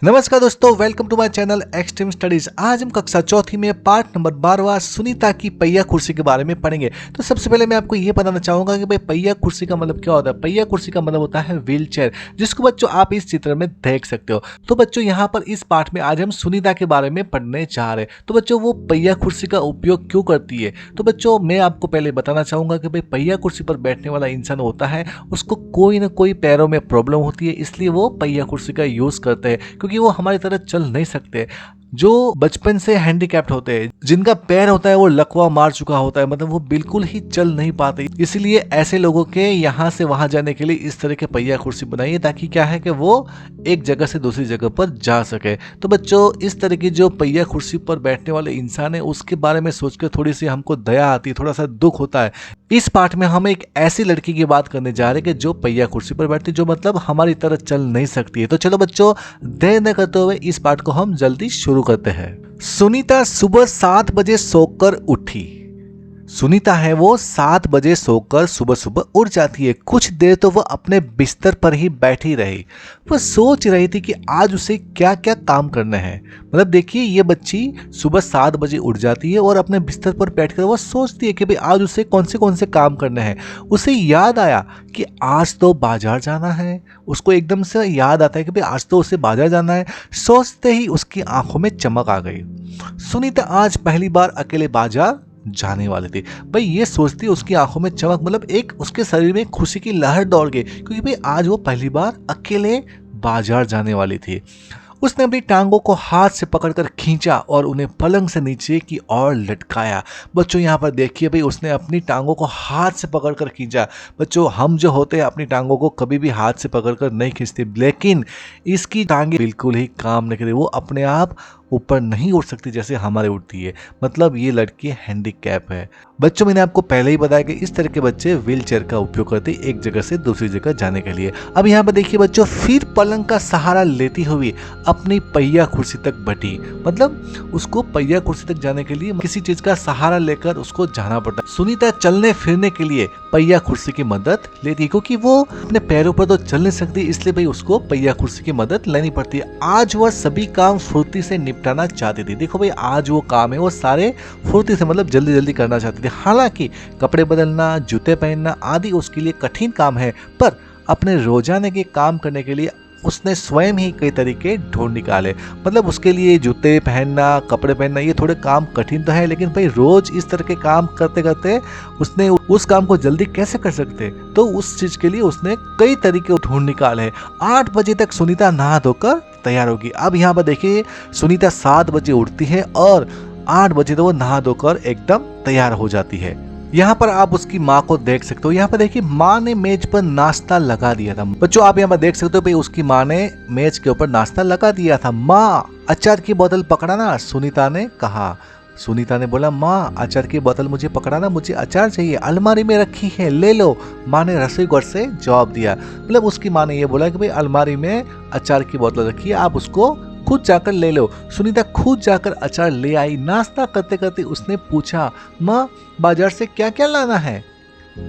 नमस्कार दोस्तों, welcome to my channel Extreme Studies. आज हम कक्षा चौथी में पार्ट नंबर 12 सुनीता की पहिया कुर्सी के बारे में पढ़ेंगे। तो सबसे पहले मैं आपको ये बताना चाहूंगा कि भाई पहिया कुर्सी का मतलब क्या होता है। पहिया कुर्सी का मतलब होता है व्हील चेयर, जिसको बच्चों आप इस चित्र में देख सकते हो। तो बच्चों यहाँ पर इस पार्ट में आज हम सुनीता के बारे में पढ़ने जा रहे हैं। तो बच्चों वो पहिया कुर्सी का उपयोग क्यों करती है, तो बच्चों मैं आपको पहले बताना चाहूंगा कि भाई पहिया कुर्सी पर बैठने वाला इंसान होता है, उसको कोई ना कोई पैरों में प्रॉब्लम होती है, इसलिए वो पहिया कुर्सी का यूज करते हैं, क्योंकि वो हमारी तरह चल नहीं सकते। जो बचपन से हैंडीकैप्ड होते हैं, जिनका पैर होता है वो लकवा मार चुका होता है, मतलब वो बिल्कुल ही चल नहीं पाते, इसलिए ऐसे लोगों के यहाँ से वहां जाने के लिए इस तरह के पहिया कुर्सी बनाई है, ताकि क्या है कि वो एक जगह से दूसरी जगह पर जा सके। तो बच्चों इस तरह की जो पहिया कुर्सी पर बैठने वाले इंसान है, उसके बारे में सोचकर थोड़ी सी हमको दया आती है, थोड़ा सा दुख होता है। इस पार्ट में हम एक ऐसी लड़की की बात करने जा रहे हैं कि जो पहिया कुर्सी पर बैठती है, जो मतलब हमारी तरह चल नहीं सकती है। तो चलो बच्चों, देर न करते हुए इस पार्ट को हम जल्दी शुरू करते हैं। सुनीता सुबह 7 बजे सोकर उठी। सुनीता है वो 7 बजे सोकर सुबह सुबह उठ जाती है। कुछ देर तो वह अपने बिस्तर पर ही बैठी रही। वह सोच रही थी कि आज उसे क्या क्या काम करना है। मतलब देखिए, ये बच्ची सुबह 7 बजे उठ जाती है और अपने बिस्तर पर बैठकर वह सोचती है कि भाई आज उसे कौन से काम करने हैं। उसे याद आया कि आज तो बाजार जाना है। उसको एकदम से याद आता है कि भाई आज तो उसे बाजार जाना है। सोचते ही उसकी आंखों में चमक आ गई। सुनीता आज पहली बार अकेले बाजार जाने वाले थे। भाई ये सोचती उसकी आंखों में चमक, मतलब एक उसके शरीर में खुशी की लहर दौड़ गई, क्योंकि भाई आज वो पहली बार अकेले बाजार जाने वाली थी। उसने अपनी टांगों को हाथ से पकड़कर खींचा और उन्हें पलंग से नीचे की ओर लटकाया। बच्चों यहाँ पर देखिए भाई, उसने अपनी टांगों को हाथ से पकड़कर खींचा। बच्चों हम जो होते हैं अपनी टांगों को कभी भी हाथ से पकड़कर नहीं खींचते, लेकिन इसकी टांगें बिल्कुल ही काम नहीं करी। वो अपने आप ऊपर नहीं उठ सकती जैसे हमारे उठती है। मतलब ये लड़की हैंडीकैप है। बच्चों मैंने आपको पहले ही बताया कि इस तरह के बच्चे व्हील चेयर का उपयोग करते हैं एक जगह से दूसरी जगह जाने के लिए। अब यहाँ पर देखिए बच्चों, फिर पलंग का सहारा लेती हुई अपनी पहिया कुर्सी तक बढ़ी। मतलब उसको पहिया कुर्सी तक जाने के लिए किसी चीज का सहारा लेकर उसको जाना पड़ता। सुनीता चलने फिरने के लिए पहिया कुर्सी की मदद लेती, क्योंकि वो अपने पैरों पर तो चल नहीं सकती, इसलिए भाई उसको पहिया कुर्सी की मदद लेनी पड़ती है। आज वह सभी काम फुर्ती से निपटाना चाहती थी। देखो भाई, आज वो काम है वो सारे फुर्ती से, मतलब जल्दी जल्दी करना चाहती थी। हालांकि कपड़े बदलना, जूते पहनना आदि उसके लिए कठिन काम है, पर अपने रोजाना के काम करने के लिए उसने स्वयं ही कई तरीके ढूंढ निकाले। मतलब उसके लिए जूते पहनना, कपड़े पहनना ये थोड़े काम कठिन तो है, लेकिन भाई रोज इस तरह के काम करते करते उसने उस काम को जल्दी कैसे कर सकते, तो उस चीज के लिए उसने कई तरीके ढूंढ निकाले हैं। 8 बजे तक सुनीता नहा धोकर तैयार होगी। अब यहाँ पर देखिए, सुनीता 7 बजे उठती है और 8 बजे तो वो नहा धोकर एकदम तैयार हो जाती है। यहाँ पर आप उसकी माँ को देख सकते हो। यहाँ पर देखिए, माँ ने मेज पर नाश्ता लगा दिया था। बच्चों आप यहाँ पर देख सकते हो भाई, उसकी माँ ने मेज के ऊपर नाश्ता लगा दिया था। माँ अचार की बोतल पकड़ाना, सुनीता ने कहा। सुनीता ने बोला, माँ अचार की बोतल मुझे पकड़ाना, मुझे अचार चाहिए, अलमारी में रखी है, ले लो। माँ ने रसोई घर से जवाब दिया। मतलब उसकी माँ ने ये बोला कि भाई अलमारी में अचार की बोतल रखी है, आप उसको खुद जाकर ले लो। सुनीता खुद जाकर अचार ले आई। नाश्ता करते करते उसने पूछा, माँ बाजार से क्या क्या लाना है।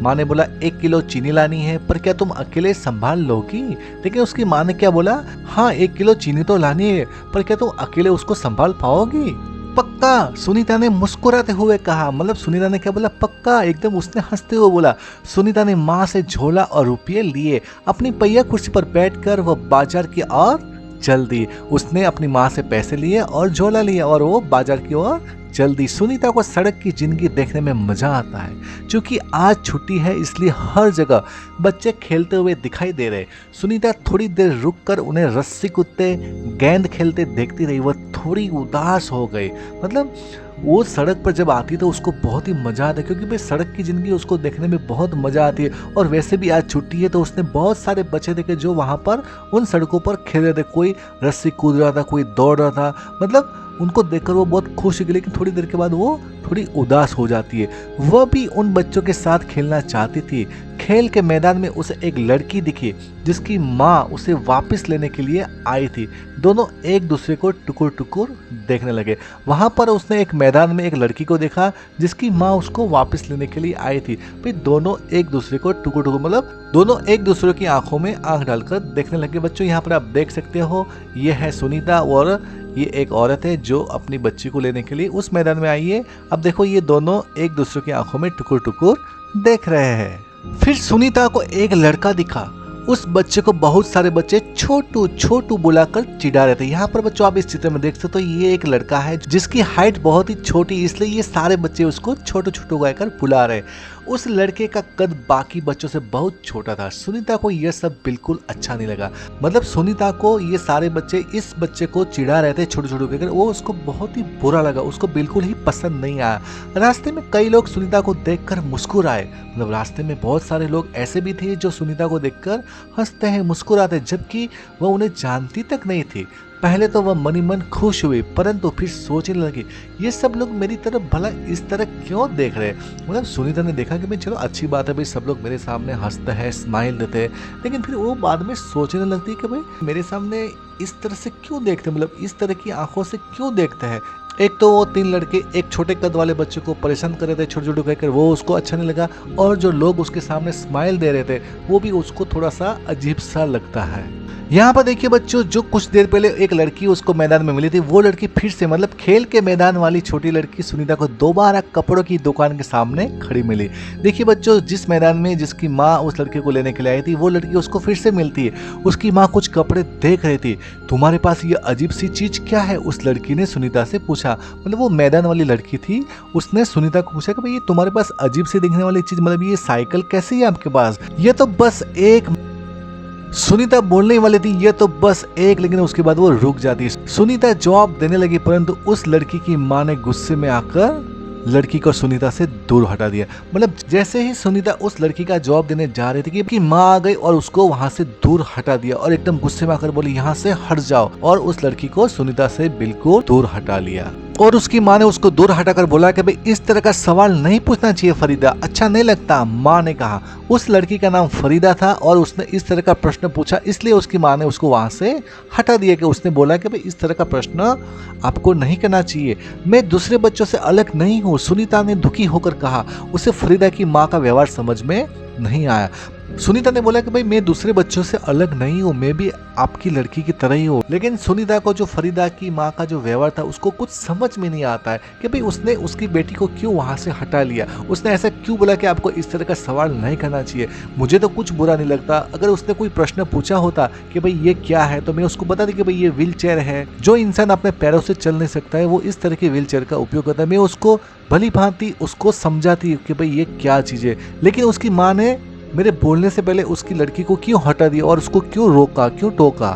माँ ने बोला, 1 किलो चीनी लानी है, पर क्या तुम अकेले संभाल लोगी। लेकिन उसकी माँ ने क्या बोला, हाँ 1 किलो चीनी तो लानी है, पर क्या तुम अकेले उसको संभाल पाओगी। पक्का, सुनीता ने मुस्कुराते हुए कहा। मतलब सुनीता ने क्या बोला, पक्का, एकदम उसने हंसते हुए बोला। सुनीता ने माँ से झोला और रुपये लिए अपनी पहिया कुर्सी पर बैठकर वह बाजार की ओर चल दी। उसने अपनी माँ से पैसे लिए और झोला लिया और वो बाजार की ओर चल दी। सुनीता को सड़क की जिंदगी देखने में मजा आता है। क्योंकि आज छुट्टी है, इसलिए हर जगह बच्चे खेलते हुए दिखाई दे रहे। सुनीता थोड़ी देर रुककर उन्हें रस्सी कूदते, गेंद खेलते देखती रही। वह थोड़ी उदास हो गई। मतलब वो सड़क पर जब आती है तो उसको बहुत ही मजा आता है, क्योंकि भाई सड़क की जिंदगी उसको देखने में बहुत मजा आती है। और वैसे भी आज छुट्टी है, तो उसने बहुत सारे बच्चे देखे जो वहां पर उन सड़कों पर खेल रहे थे। कोई रस्सी कूद रहा था, कोई दौड़ रहा था। मतलब उनको देखकर वो बहुत खुश हुई, लेकिन थोड़ी देर के बाद वो थोड़ी उदास हो जाती है। वह भी उन बच्चों के साथ खेलना चाहती थी। खेल के मैदान में उसे एक लड़की दिखी जिसकी माँ उसे वापस लेने के लिए आई थी। दोनों एक दूसरे को टुकुर टुकुर देखने लगे। वहाँ पर उसने एक मैदान में एक लड़की को देखा जिसकी माँ उसको वापस लेने के लिए आई थी। फिर दोनों एक दूसरे को टुकुर टुकुर मतलब दोनों एक दूसरे की आंखों में आंख डालकर देखने लगे। बच्चों यहाँ पर आप देख सकते हो ये है सुनीता और ये एक औरत है जो अपनी बच्ची को लेने के लिए उस मैदान में आई है। अब देखो ये दोनों एक दूसरे की आंखों में टुकुर टुकुर देख रहे हैं। फिर सुनीता को एक लड़का दिखा। उस बच्चे को बहुत सारे बच्चे छोटू छोटू बुलाकर चिढ़ा रहे थे। यहाँ पर बच्चों आप इस चित्र में देख सकते हो ये एक लड़का है जिसकी हाइट बहुत ही छोटी, इसलिए ये सारे बच्चे उसको छोटू छोटू कहकर बुला रहे। उस लड़के का कद बाकी बच्चों से बहुत छोटा था। सुनीता को यह सब बिल्कुल अच्छा नहीं लगा। मतलब सुनीता को ये सारे बच्चे इस बच्चे को चिढ़ा रहे थे छोटू छोटू कहकर, वो उसको बहुत ही बुरा लगा, उसको बिल्कुल ही पसंद नहीं आया। रास्ते में कई लोग सुनीता को देखकर मुस्कुराए। मतलब रास्ते में बहुत सारे लोग ऐसे भी थे जो सुनीता को देखकर हंसते हैं मुस्कुराते, जबकि वह उन्हें जानती तक नहीं थी। पहले तो वह मनी मन खुश हुई, परंतु फिर सोचने लगी ये सब लोग मेरी तरफ भला इस तरह क्यों देख रहे हैं। मतलब सुनीता ने देखा कि भाई चलो अच्छी बात है, भाई सब लोग मेरे सामने हंसते हैं, स्माइल देते हैं, लेकिन फिर वो बाद में सोचने लगती है कि भाई मेरे सामने इस तरह से क्यों देखते हैं, मतलब इस तरह की आंखों से क्यों देखते हैं। एक तो वो 3 लड़के एक छोटे कद वाले बच्चे को परेशान कर रहे थे छोटे छोटे कहकर, वो उसको अच्छा नहीं लगा, और जो लोग उसके सामने स्माइल दे रहे थे वो भी उसको थोड़ा सा अजीब सा लगता है। यहाँ पर देखिए बच्चों, जो कुछ देर पहले एक लड़की उसको मैदान में मिली थी, वो लड़की फिर से मतलब खेल के मैदान वाली छोटी लड़की सुनीता को दोबारा कपड़ों की दुकान के सामने खड़ी मिली। देखिए बच्चों, जिस मैदान में जिसकी माँ उस लड़के को लेने के लिए आई थी वो लड़की उसको फिर से मिलती है। उसकी माँ कुछ कपड़े देख रही थी। तुम्हारे पास ये अजीब सी चीज क्या है, उस लड़की ने सुनीता से पूछा। मतलब वो मैदान वाली लड़की थी, उसने सुनीता को पूछा कि भाई ये तुम्हारे पास अजीब सी दिखने वाली चीज, मतलब ये साइकिल कैसी है आपके पास। ये तो बस एक, सुनीता बोलने वाली थी ये तो बस एक, लेकिन उसके बाद वो रुक जाती है। सुनीता जवाब देने लगी, परंतु उस लड़की की माँ ने गुस्से में आकर लड़की को सुनीता से दूर हटा दिया। मतलब जैसे ही सुनीता उस लड़की का जवाब देने जा रही थी कि माँ आ गई और उसको वहां से दूर हटा दिया और एकदम गुस्से में आकर बोली यहाँ से हट जाओ, और उस लड़की को सुनीता से बिल्कुल दूर हटा लिया। और उसकी माँ ने उसको दूर हटाकर बोला कि भाई इस तरह का सवाल नहीं पूछना चाहिए फरीदा, अच्छा नहीं लगता। माँ ने कहा। उस लड़की का नाम फरीदा था और उसने इस तरह का प्रश्न पूछा, इसलिए उसकी माँ ने उसको वहां से हटा दिया कि उसने बोला कि भाई इस तरह का प्रश्न आपको नहीं करना चाहिए, मैं दूसरे बच्चों से अलग नहीं हूँ। सुनीता ने दुखी होकर कहा। उसे फरीदा की माँ का व्यवहार समझ में नहीं आया। सुनीता ने बोला कि भाई मैं दूसरे बच्चों से अलग नहीं हूँ, मैं भी आपकी लड़की की तरह ही हूँ। लेकिन सुनीता को जो फरीदा की माँ का जो व्यवहार था उसको कुछ समझ में नहीं आता है कि भाई उसने उसकी बेटी को क्यों वहां से हटा लिया, उसने ऐसा क्यों बोला कि आपको इस तरह का सवाल नहीं करना चाहिए। मुझे तो कुछ बुरा नहीं लगता, अगर उसने कोई प्रश्न पूछा होता कि भाई ये क्या है तो मैं उसको बता दी कि भाई ये व्हील चेयर है। जो इंसान अपने पैरों से चल नहीं सकता है वो इस तरह के व्हील चेयर का उपयोग करता है। मैं उसको भली भांति उसको समझाती कि भाई ये क्या चीज़ है, लेकिन उसकी माँ ने मेरे बोलने से पहले उसकी लड़की को क्यों हटा दिया और उसको क्यों रोका, क्यों टोका।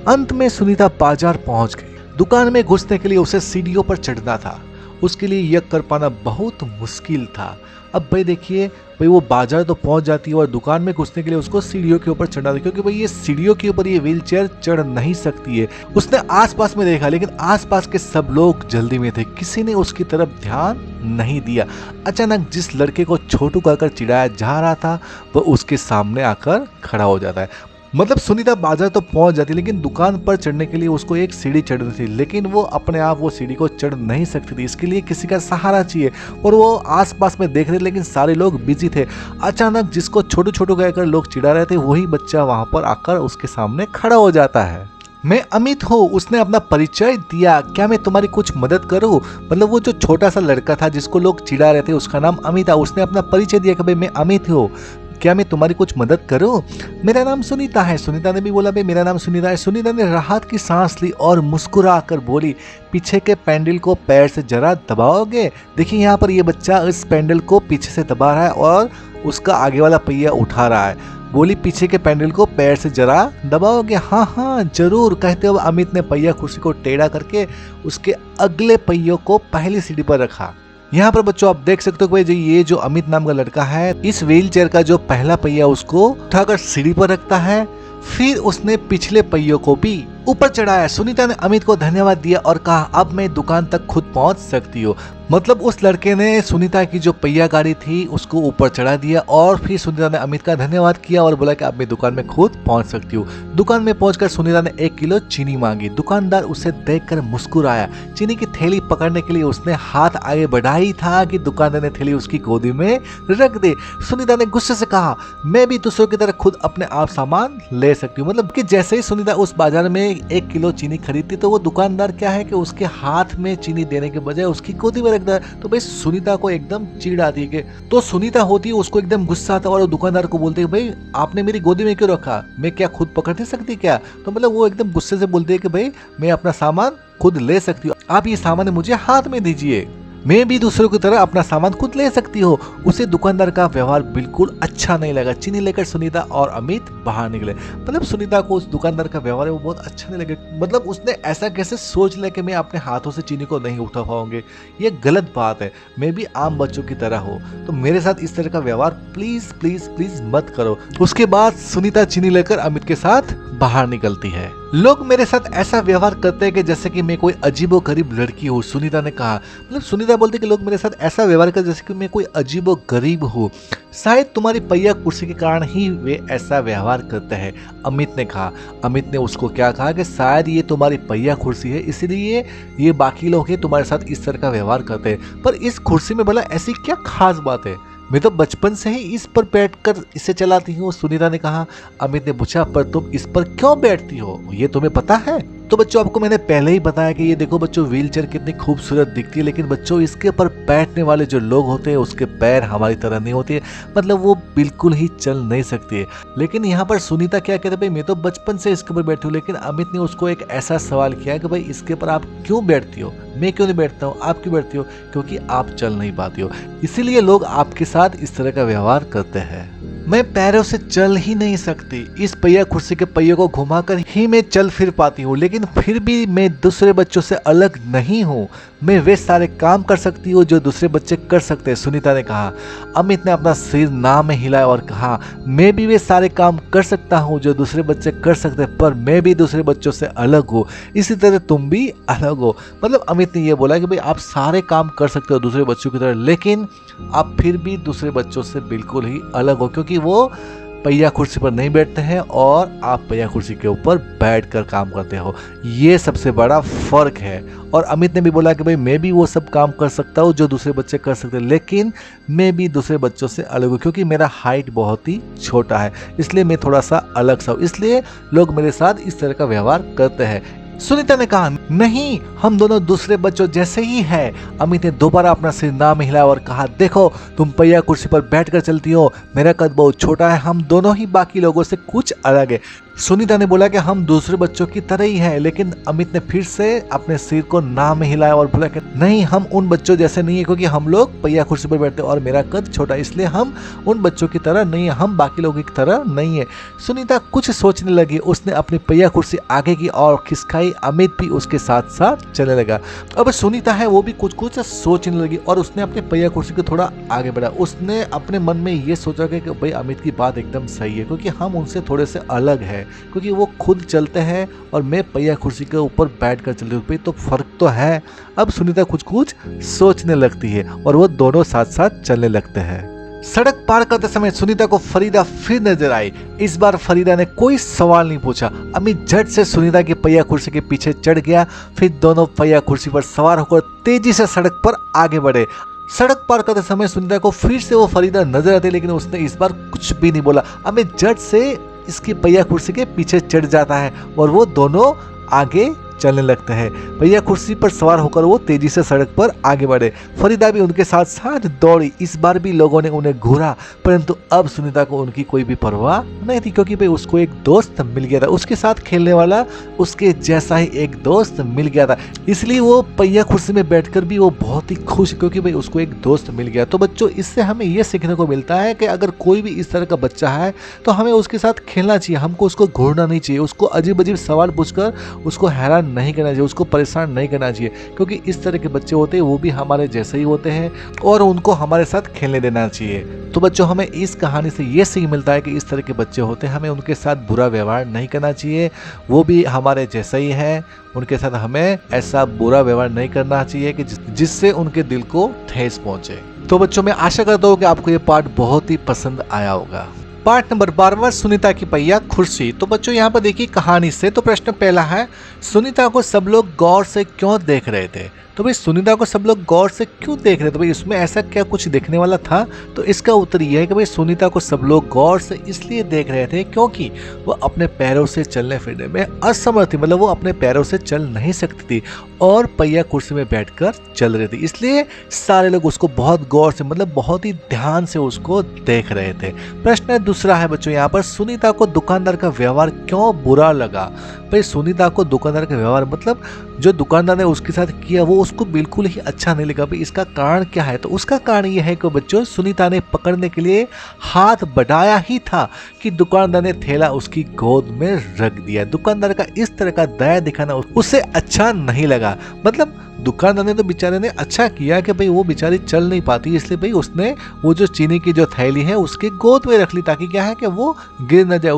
अंत में सुनीता बाजार पहुंच गई। दुकान में घुसने के लिए उसे सीढ़ियों पर चढ़ना था, उसके लिए यह कर पाना बहुत मुश्किल था। अब भाई देखिए, भाई वो बाजार तो पहुंच जाती है और दुकान में घुसने के लिए उसको सीढ़ियों के ऊपर चढ़ना था, क्योंकि भाई ये सीढ़ियों के ऊपर ये व्हील चेयर चढ़ नहीं सकती है। उसने आसपास में देखा, लेकिन आसपास के सब लोग जल्दी में थे, किसी ने उसकी तरफ ध्यान नहीं दिया। अचानक जिस लड़के को छोटू कहकर चिढ़ाया जा रहा था वह उसके सामने आकर खड़ा हो जाता है। मतलब सुनीता बाजार तो पहुंच जाती, लेकिन दुकान पर चढ़ने के लिए उसको एक सीढ़ी चढ़नी थी, लेकिन वो अपने आप वो सीढ़ी को चढ़ नहीं सकती थी, इसके लिए किसी का सहारा चाहिए। और वो आसपास में देख रहे थे, लेकिन सारे लोग बिजी थे। अचानक जिसको छोटू छोटू कहकर लोग चिढ़ा रहे थे वही बच्चा वहां पर आकर उसके सामने खड़ा हो जाता है। मैं अमित हूँ, उसने अपना परिचय दिया। क्या मैं तुम्हारी कुछ मदद करूँ। मतलब वो जो छोटा सा लड़का था जिसको लोग चिढ़ा रहे थे उसका नाम अमित था, उसने अपना परिचय दिया कि भाई मैं अमित हूँ, क्या मैं तुम्हारी कुछ मदद करूं। मेरा नाम सुनीता है। सुनीता ने भी बोला भाई मेरा नाम सुनीता है। सुनीता ने राहत की सांस ली और मुस्कुरा कर बोली पीछे के पैंडल को पैर से जरा दबाओगे। देखिए यहाँ पर ये बच्चा इस पैंडल को पीछे से दबा रहा है और उसका आगे वाला पहिया उठा रहा है। बोली पीछे के पैंडल को पैर से जरा दबाओगे। हाँ हाँ जरूर, कहते हुए अमित ने पहिया कुर्सी को टेढ़ा करके उसके अगले पहियों को पहली सीढ़ी पर रखा। यहाँ पर बच्चों आप देख सकते हो भाई ये जो अमित नाम का लड़का है इस व्हील चेयर का जो पहला पहिया उसको उठाकर सीढ़ी पर रखता है, फिर उसने पिछले पहियों को भी ऊपर चढ़ाया। सुनीता ने अमित को धन्यवाद दिया और कहा अब मैं दुकान तक खुद पहुंच सकती हूँ। मतलब उस लड़के ने सुनीता की जो पहिया गाड़ी थी उसको ऊपर चढ़ा दिया और फिर सुनीता ने अमित का धन्यवाद किया और बोला कि अब मैं दुकान में खुद पहुंच सकती हूँ। दुकान में पहुंचकर सुनीता ने 1 किलो चीनी मांगी। दुकानदार उसे देखकर मुस्कुराया। चीनी की थैली पकड़ने के लिए उसने हाथ आगे बढ़ा ही था कि दुकानदार ने थैली उसकी गोदी में रख दी। सुनीता ने गुस्से से कहा मैं भी दूसरों की तरह खुद अपने आप सामान ले सकती हूँ। मतलब कि जैसे ही सुनीता उस बाजार में 1 किलो चीनी खरीदती तो वो दुकानदार क्या है कि उसके हाथ में चीनी देने के बजाय उसकी गोदी में रखता है। तो भाई सुनीता को एकदम चिढ़ आती है कि तो सुनीता होती है उसको एकदम गुस्सा आता है और वो दुकानदार को बोलते है भाई आपने मेरी गोदी में क्यों रखा, मैं क्या खुद पकड़ नहीं सकती क्या। तो मतलब वो एकदम गुस्से से बोलते है कि भाई मैं अपना सामान खुद ले सकती हूँ, आप ये सामान मुझे हाथ में दीजिए, मैं भी दूसरों की तरह अपना सामान खुद ले सकती हो। उसे दुकानदार का व्यवहार बिल्कुल अच्छा नहीं लगा। चीनी लेकर सुनीता और अमित बाहर निकले। मतलब सुनीता को उस दुकानदार का व्यवहार वो बहुत अच्छा नहीं लगा। मतलब उसने ऐसा कैसे सोच लिया कि मैं अपने हाथों से चीनी को नहीं उठा पाऊंगी, ये गलत बात है। मैं भी आम बच्चों की तरह हो तो मेरे साथ इस तरह का व्यवहार प्लीज प्लीज प्लीज मत करो। उसके बाद सुनीता चीनी लेकर अमित के साथ बाहर निकलती है। लोग मेरे साथ ऐसा व्यवहार करते हैं कि जैसे कि मैं कोई अजीबो गरीब लड़की हूँ, सुनीता ने कहा। मतलब सुनीता बोलती कि लोग मेरे साथ ऐसा व्यवहार करते जैसे कि मैं कोई अजीबो गरीब हूँ, शायद तुम्हारी पहिया कुर्सी के कारण ही वे ऐसा व्यवहार करते हैं, अमित ने कहा। अमित ने उसको क्या कहा कि शायद ये तुम्हारी पहिया कुर्सी है इसलिए ये बाकी लोग हैं तुम्हारे साथ इस तरह का व्यवहार करते हैं, पर इस कुर्सी में भला ऐसी क्या खास बात है, मैं तो बचपन से ही इस पर बैठकर इसे चलाती हूँ, सुनीता ने कहा। अमित ने पूछा पर तुम इस पर क्यों बैठती हो, ये तुम्हें पता है। तो बच्चों आपको मैंने पहले ही बताया कि ये देखो बच्चों व्हीलचेयर कितनी खूबसूरत दिखती है, लेकिन बच्चों इसके ऊपर बैठने वाले जो लोग होते हैं उसके पैर हमारी तरह नहीं होते, मतलब वो बिल्कुल ही चल नहीं सकती है। लेकिन यहाँ पर सुनीता क्या कहते भाई मैं तो बचपन से इसके ऊपर बैठी हूँ, लेकिन अमित ने उसको एक ऐसा सवाल किया कि भाई इसके ऊपर आप क्यों बैठती हो, मैं क्यों नहीं बैठता हूँ, आप क्यों बैठती हो, क्योंकि आप चल नहीं पाती हो, इसीलिए लोग आपके साथ इस तरह का व्यवहार करते हैं। मैं पैरों से चल ही नहीं सकती, इस पहिया कुर्सी के पहिए को घुमाकर ही मैं चल फिर पाती हूँ, लेकिन फिर भी मैं दूसरे बच्चों से अलग नहीं हूँ, मैं वे सारे काम कर सकती हूँ जो दूसरे बच्चे कर सकते हैं, सुनीता ने कहा। अमित ने अपना सिर ना में हिलाया और कहा मैं भी वे सारे काम कर सकता हूँ जो दूसरे बच्चे कर सकते हैं, पर मैं भी दूसरे बच्चों से अलग हूँ, इसी तरह तुम भी अलग हो। मतलब अमित ने यह बोला कि भाई आप सारे काम कर सकते हो दूसरे बच्चों की तरह, लेकिन आप फिर भी दूसरे बच्चों से बिल्कुल ही अलग हो, क्योंकि वो पहिया कुर्सी पर नहीं बैठते हैं और आप पहिया कुर्सी के ऊपर बैठकर काम करते हो, ये सबसे बड़ा फर्क है। और अमित ने भी बोला कि भाई मैं भी वो सब काम कर सकता हूँ जो दूसरे बच्चे कर सकते हैं, लेकिन मैं भी दूसरे बच्चों से अलग हूँ क्योंकि मेरा हाइट बहुत ही छोटा है, इसलिए मैं थोड़ा सा अलग सा हूँ, इसलिए लोग मेरे साथ इस तरह का व्यवहार करते हैं। सुनीता ने कहा नहीं हम दोनों दूसरे बच्चों जैसे ही हैं। अमित ने दोबारा अपना सिर ना में हिलाया और कहा देखो तुम पहिया कुर्सी पर बैठकर चलती हो, मेरा कद बहुत छोटा है, हम दोनों ही बाकी लोगों से कुछ अलग है। सुनीता ने बोला कि हम दूसरे बच्चों की तरह ही हैं, लेकिन अमित ने फिर से अपने सिर को ना में हिलाया और बोला कि नहीं हम उन बच्चों जैसे नहीं है, क्योंकि हम लोग पहिया कुर्सी पर बैठते हैं और मेरा कद छोटा है, इसलिए हम उन बच्चों की तरह नहीं है, हम बाकी लोगों की तरह नहीं है। सुनीता कुछ सोचने लगी, उसने अपनी पहिया कुर्सी आगे की और खिसकाई, अमित भी उसके साथ साथ चलने लगा। अब सुनीता है वो भी कुछ कुछ सोचने लगी और उसने अपने पहिया कुर्सी को थोड़ा आगे बढ़ा। उसने अपने मन में ये सोचा कि भाई अमित की बात एकदम सही है, क्योंकि हम उनसे थोड़े से अलग है, क्योंकि वो खुद चलते हैं और मैं पहिया कुर्सी के ऊपर बैठकर चलती हूँ, तो फर्क तो है। अब सुनीता कुछ कुछ सोचने लगती है और वो दोनों साथ साथ चलने लगते हैं। सड़क पार करते समय सुनीता को फरीदा फिर नजर आई। इस बार फरीदा ने कोई सवाल नहीं पूछा। अमित झट से सुनीता की पहिया कुर्सी के पीछे चढ़ गया, फिर दोनों पहिया कुर्सी पर सवार होकर तेजी से सड़क पर आगे बढ़े। सड़क पार करते समय सुनीता को फिर से वो फरीदा नजर आती, लेकिन उसने इस बार कुछ भी नहीं बोला। अमित झट से इसकी पहिया कुर्सी के पीछे चढ़ जाता है और वो दोनों आगे चलने लगते हैं। पहिया कुर्सी पर सवार होकर वो तेजी से सड़क पर आगे बढ़े। फरीदा भी उनके साथ साथ दौड़ी। इस बार भी लोगों ने उन्हें घूरा, परंतु अब सुनीता को उनकी कोई भी परवाह नहीं थी, क्योंकि भाई उसको एक दोस्त मिल गया था, उसके साथ खेलने वाला उसके जैसा ही एक दोस्त मिल गया था, इसलिए वो पहिया कुर्सी में बैठकर भी वो बहुत ही खुश, क्योंकि भाई उसको एक दोस्त मिल गया। तो बच्चों इससे हमें ये सीखने को मिलता है कि अगर कोई भी इस तरह का बच्चा है तो हमें उसके साथ खेलना चाहिए, हमको उसको घूरना नहीं चाहिए, उसको अजीब अजीब सवाल पूछकर उसको हैरान नहीं करना चाहिए, उसको परेशान नहीं करना चाहिए, क्योंकि इस तरह के बच्चे होते हैं वो भी हमारे जैसे ही होते हैं और उनको हमारे साथ खेलने देना चाहिए। तो बच्चों, हमें इस कहानी से ये सीख मिलता है कि इस तरह के बच्चे होते हैं हमें उनके साथ बुरा व्यवहार नहीं करना चाहिए, वो भी हमारे जैसा ही है, उनके साथ हमें ऐसा बुरा व्यवहार नहीं करना चाहिए कि जिससे उनके दिल को ठेस पहुंचे। तो बच्चों, मैं आशा करता हूँ कि आपको ये पार्ट बहुत ही पसंद आया होगा। पार्ट नंबर 12, सुनीता की पहिया खुर्सी। तो बच्चों, यहाँ पर देखिए कहानी से। तो प्रश्न पहला है, सुनीता को सब लोग गौर से क्यों देख रहे थे? तो भाई, सुनीता को सब लोग गौर से क्यों देख रहे थे? भाई, इसमें ऐसा क्या कुछ देखने वाला था? तो इसका उत्तर यह है कि भाई, सुनीता को सब लोग गौर से इसलिए देख रहे थे क्योंकि वो अपने पैरों से चलने फिरने में असमर्थ थी, मतलब वो अपने पैरों से चल नहीं सकती थी और पहिया कुर्सी में बैठकर चल रही थी, इसलिए सारे लोग उसको बहुत गौर से, मतलब बहुत ही ध्यान से उसको देख रहे थे। प्रश्न दूसरा है बच्चों, यहाँ पर सुनीता को दुकानदार का व्यवहार क्यों बुरा लगा? भाई, सुनीता को दुकानदार का व्यवहार, मतलब जो दुकानदार ने उसके साथ किया वो उसको बिल्कुल ही अच्छा नहीं लगा। भाई, इसका कारण क्या है? तो उसका कारण यह है कि बच्चों, सुनीता ने पकड़ने के लिए हाथ बढ़ाया ही था कि दुकानदार ने थैला उसकी गोद में रख दिया। दुकानदार का इस तरह का दया दिखाना उसे अच्छा नहीं लगा। मतलब दुकानदार ने तो बेचारे ने अच्छा किया कि भाई वो बेचारी चल नहीं पाती, इसलिए भाई उसने वो जो चीनी की जो थैली है उसके गोद में रख ली, ताकि क्या है कि वो गिर न जाए,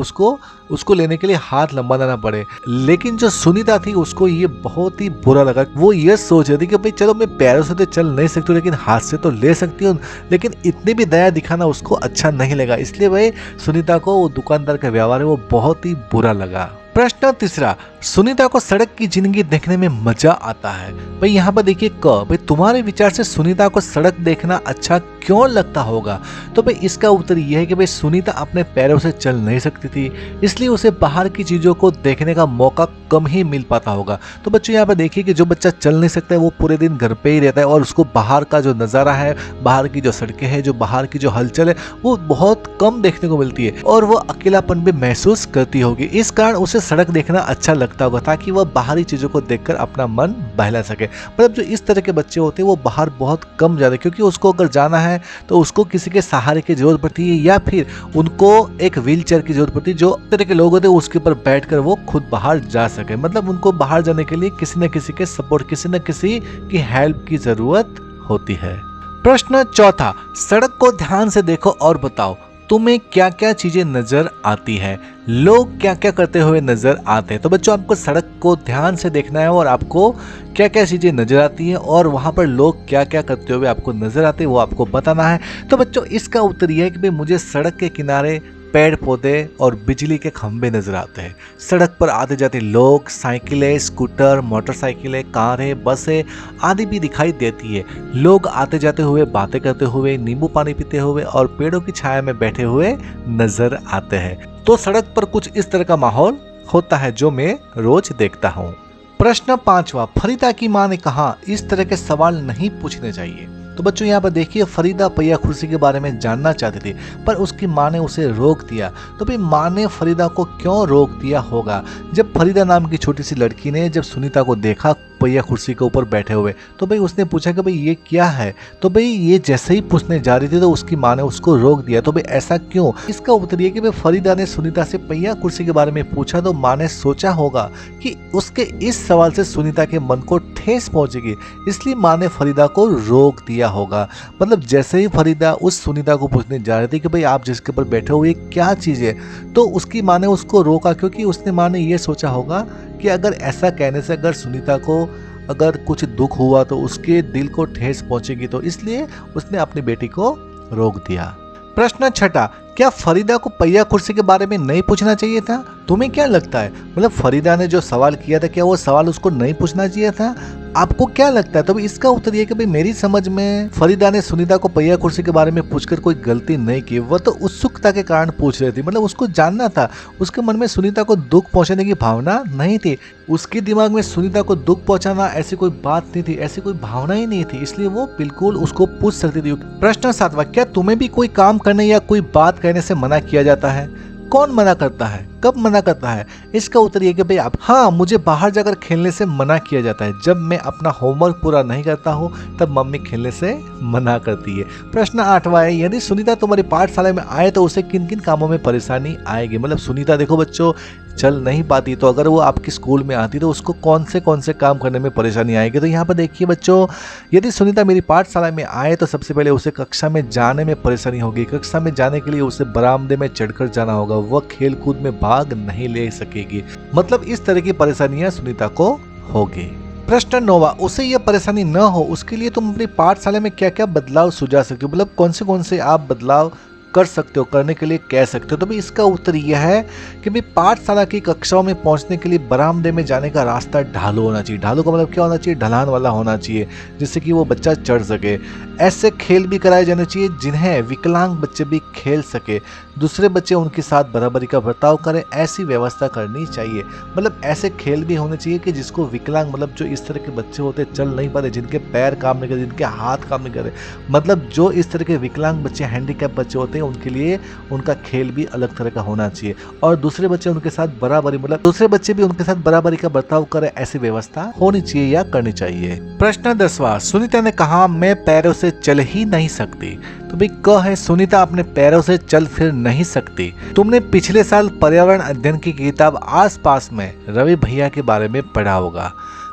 उसको लेने के लिए हाथ लंबा ना पड़े। लेकिन जो सुनीता थी उसको ये बहुत ही बुरा लगा। वो ये सोच रही थी कि भाई चलो, मैं पैरों से तो चल नहीं सकती हूँ लेकिन हाथ से तो ले सकती हूँ, लेकिन इतनी भी दया दिखाना उसको अच्छा नहीं लगा, इसलिए भाई सुनीता को वो दुकानदार का व्यवहार है वो बहुत ही बुरा लगा। प्रश्न तीसरा, सुनीता को सड़क की जिंदगी देखने में मजा आता है। भाई, यहाँ पर देखिए भाई, तुम्हारे विचार से सुनीता को सड़क देखना अच्छा क्यों लगता होगा? तो भाई, इसका उत्तर यह है कि भाई सुनीता अपने पैरों से चल नहीं सकती थी, इसलिए उसे बाहर की चीजों को देखने का मौका कम ही मिल पाता होगा। तो बच्चों, यहाँ पर देखिए कि जो बच्चा चल नहीं सकता है वो पूरे दिन घर पे ही रहता है और उसको बाहर का जो नज़ारा है, बाहर की जो सड़कें हैं, जो बाहर की जो हलचल है, वो बहुत कम देखने को मिलती है और वो अकेलापन भी महसूस करती होगी। इस कारण उसे सड़क देखना अच्छा लगता होगा ताकि वह बाहरी चीज़ों को देखकर अपना मन बहला सके। मतलब जो इस तरह के बच्चे होते हैं वो बाहर बहुत कम जाते, क्योंकि उसको अगर जाना है तो उसको किसी के सहारे की जरूरत पड़ती है या फिर उनको एक व्हील चेयर की जरूरत पड़ती है। जो तरह के लोग होते हैं उसके ऊपर बैठकर वो खुद बाहर जा सके, मतलब उनको बाहर जाने के लिए किसी न किसी के सपोर्ट, किसी न किसी की हेल्प की जरूरत होती है। प्रश्न चौथा, सड़क को ध्यान से देखो और बताओ तुम्हें क्या क्या चीजें नजर आती है, लोग क्या क्या करते हुए नजर आते हैं। तो बच्चों, आपको सड़क को ध्यान से देखना है और आपको क्या क्या चीजें नजर आती हैं और वहां पर लोग क्या क्या करते हुए आपको नजर आते हैं वो आपको बताना है। तो बच्चों, इसका उत्तर यह है कि भाई मुझे सड़क के किनारे पेड़ पौधे और बिजली के खंभे नजर आते हैं। सड़क पर आते जाते लोग, साइकिलें, स्कूटर, मोटरसाइकिलें, कारें, बसें आदि भी दिखाई देती है। लोग आते जाते हुए, बातें करते हुए, नींबू पानी पीते हुए और पेड़ों की छाया में बैठे हुए नजर आते हैं। तो सड़क पर कुछ इस तरह का माहौल होता है जो मैं रोज देखता हूँ। प्रश्न पांचवा, फरीदा की मां ने कहा इस तरह के सवाल नहीं पूछने चाहिए। तो बच्चों, यहाँ पर देखिए फरीदा पहिया कुर्सी के बारे में जानना चाहती थी पर उसकी माँ ने उसे रोक दिया। तो भाई, माँ ने फरीदा को क्यों रोक दिया होगा? जब फरीदा नाम की छोटी सी लड़की ने जब सुनीता को देखा पहिया कुर्सी के ऊपर बैठे हुए, तो भाई उसने पूछा कि भाई ये क्या है? तो भाई ये जैसे ही पूछने जा रही थी तो उसकी माँ ने उसको रोक दिया। तो भाई ऐसा क्यों? इसका उत्तर ये कि भाई फरीदा ने सुनीता से पहिया कुर्सी के बारे में पूछा तो माँ ने सोचा होगा कि उसके इस सवाल से सुनीता के मन को ठेस पहुंचेगी, इसलिए माँ ने फरीदा को रोक दिया होगा। मतलब जैसे ही फरीदा उस सुनीता को पूछने जा रही थी कि भाई आप जिसके ऊपर बैठे हुए क्या चीज़ है, तो उसकी माँ ने उसको रोका, क्योंकि उसने माँ ने ये सोचा होगा कि अगर ऐसा कहने से अगर सुनीता को अगर कुछ दुख हुआ तो उसके दिल को ठेस पहुंचेगी, तो इसलिए उसने अपनी बेटी को रोक दिया। प्रश्न छठा, क्या फरीदा को पहिया कुर्सी के बारे में नहीं पूछना चाहिए था? तुम्हें क्या लगता है, मतलब फरीदा ने जो सवाल किया था क्या वो सवाल उसको नहीं पूछना चाहिए था? आपको क्या लगता है? तो इसका उत्तर ये कि भाई मेरी समझ में फरीदा ने सुनीता को पहिया कुर्सी के बारे में पूछकर कोई गलती नहीं की। वह तो उत्सुकता के कारण पूछ रही थी, मतलब उसको जानना था। उसके मन में सुनीता को दुख पहुंचाने की भावना नहीं थी। उसके दिमाग में सुनीता को दुख पहुंचाना ऐसी कोई बात नहीं थी, ऐसी कोई भावना ही नहीं थी, इसलिए वो बिल्कुल उसको पूछ सकती थी। प्रश्न सातवां, क्या तुम्हें भी कोई काम करने या कोई बात कहने से मना किया जाता है? कौन मना करता है, कब मना करता है? इसका उत्तर ये कि भाई आप, हाँ, मुझे बाहर जाकर खेलने से मना किया जाता है। जब मैं अपना होमवर्क पूरा नहीं करता हूँ तब मम्मी खेलने से मना करती है। प्रश्न आठवां है, यदि सुनीता तुम्हारी पाठशाला में आए तो उसे किन किन कामों में परेशानी आएगी? मतलब सुनीता देखो बच्चों चल नहीं पाती, तो अगर वो आपकी स्कूल में आती तो उसको कौन से काम करने में परेशानी आएगी। तो यहाँ पर देखिए बच्चों, यदि सुनीता मेरी पाठशाला में आए तो सबसे पहले उसे कक्षा में जाने में परेशानी होगी। कक्षा में जाने के लिए उसे बरामदे में चढ़कर जाना होगा, वह खेल कूद में भाग नहीं ले सकेगी। मतलब इस तरह की परेशानियां सुनीता को होगी। प्रश्न 9वां, उसे यह परेशानी न हो उसके लिए तुम अपनी पाठशाला में क्या क्या बदलाव सुझा सकते हो। मतलब कौन से आप बदलाव कर सकते हो, करने के लिए कह सकते हो। तो भाई इसका उत्तर यह है कि भाई पाठशाला की कक्षाओं में पहुंचने के लिए बरामदे में जाने का रास्ता ढालू होना चाहिए। ढालू का मतलब क्या होना चाहिए, ढलान वाला होना चाहिए, जिससे कि वो बच्चा चढ़ सके। ऐसे खेल भी कराए जाने चाहिए जिन्हें विकलांग बच्चे भी खेल सके। दूसरे बच्चे उनके साथ बराबरी का बर्ताव करें, ऐसी व्यवस्था करनी चाहिए। मतलब ऐसे खेल भी होने चाहिए कि जिसको विकलांग, मतलब जो इस तरह के बच्चे होते चल नहीं पाते, जिनके पैर काम नहीं करते, जिनके हाथ काम नहीं करते, मतलब जो इस तरह के विकलांग बच्चे, हैंडीकैप बच्चे होते हैं, उनके लिए उनका खेल भी अलग तरह का होना चाहिए। और दूसरे बच्चे उनके साथ बराबरी, मतलब दूसरे बच्चे भी उनके साथ बराबरी का बर्ताव करें, ऐसी व्यवस्था होनी चाहिए या करनी चाहिए। प्रश्न 10वां, सुनीता ने कहा मैं पैरों से चल ही नहीं सकती। तो भाई क है, सुनीता अपने पैरों से चल फिर नहीं सकती। तुमने पिछले साल पर्यावरण अध्ययन की किताब आसपास में रवि भैया के बारे में पढ़ा होगा।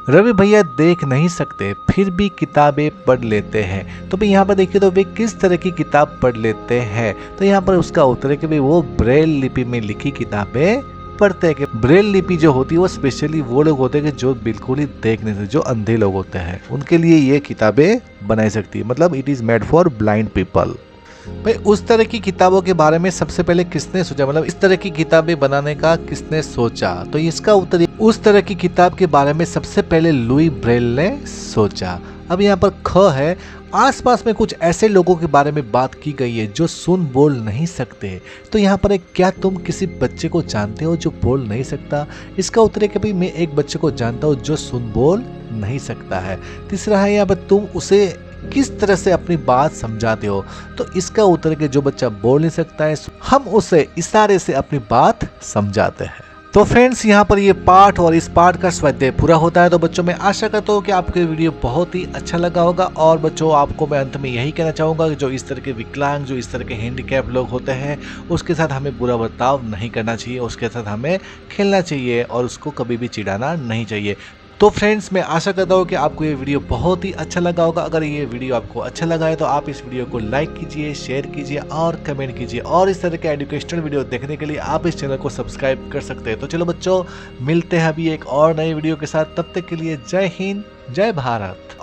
रवि भैया देख नहीं सकते फिर भी किताबें पढ़ लेते हैं। तो भाई यहाँ पर देखिए तो वे किस तरह की किताब पढ़ लेते हैं। तो यहाँ पर उसका उत्तर है कि भाई वो ब्रेल लिपि में लिखी किताबें पढ़ते हैं। कि ब्रेल लिपि जो होती है वो स्पेशली वो लोग होते हैं कि जो बिल्कुल ही देख नहीं सकते, जो अंधे लोग होते हैं, उनके लिए ये किताबें बनाई सकती है। मतलब it is made for blind people. भाई उस तरह की किताबों के बारे में सबसे पहले किसने सोचा, मतलब इस तरह की किताबें बनाने का किसने सोचा। तो इसका उत्तर, उस तरह की किताब के बारे में सबसे पहले लुई ब्रेल ने सोचा। अब यहाँ पर ख है, आसपास में कुछ ऐसे लोगों के बारे में बात की गई है जो सुन बोल नहीं सकते। तो यहाँ पर एक, क्या तुम किसी बच्चे को जानते हो जो बोल नहीं सकता। इसका उत्तर है कि भाई मैं एक बच्चे को जानता हूँ जो सुन बोल नहीं सकता है। तीसरा है यहाँ पर, तुम उसे किस तरह से अपनी बात समझाते हो। तो इसका उत्तर है कि जो बच्चा बोल नहीं सकता है हम उसे इशारे से अपनी बात समझाते हैं। तो फ्रेंड्स यहाँ पर ये पाठ और इस पाठ का स्वाध्याय पूरा होता है। तो बच्चों मैं आशा करता हूँ कि आपको ये वीडियो बहुत ही अच्छा लगा होगा। और बच्चों आपको मैं अंत में यही कहना चाहूँगा कि जो इस तरह के विकलांग, जो इस तरह के हैंडीकैप लोग होते हैं, उसके साथ हमें बुरा बर्ताव नहीं करना चाहिए, उसके साथ हमें खेलना चाहिए और उसको कभी भी चिढ़ाना नहीं चाहिए। तो फ्रेंड्स मैं आशा करता हूँ कि आपको ये वीडियो बहुत ही अच्छा लगा होगा। अगर ये वीडियो आपको अच्छा लगा है तो आप इस वीडियो को लाइक कीजिए, शेयर कीजिए और कमेंट कीजिए। और इस तरह के एजुकेशनल वीडियो देखने के लिए आप इस चैनल को सब्सक्राइब कर सकते हैं। तो चलो बच्चों, मिलते हैं अभी एक और नई वीडियो के साथ। तब तक के लिए जय हिंद, जय भारत।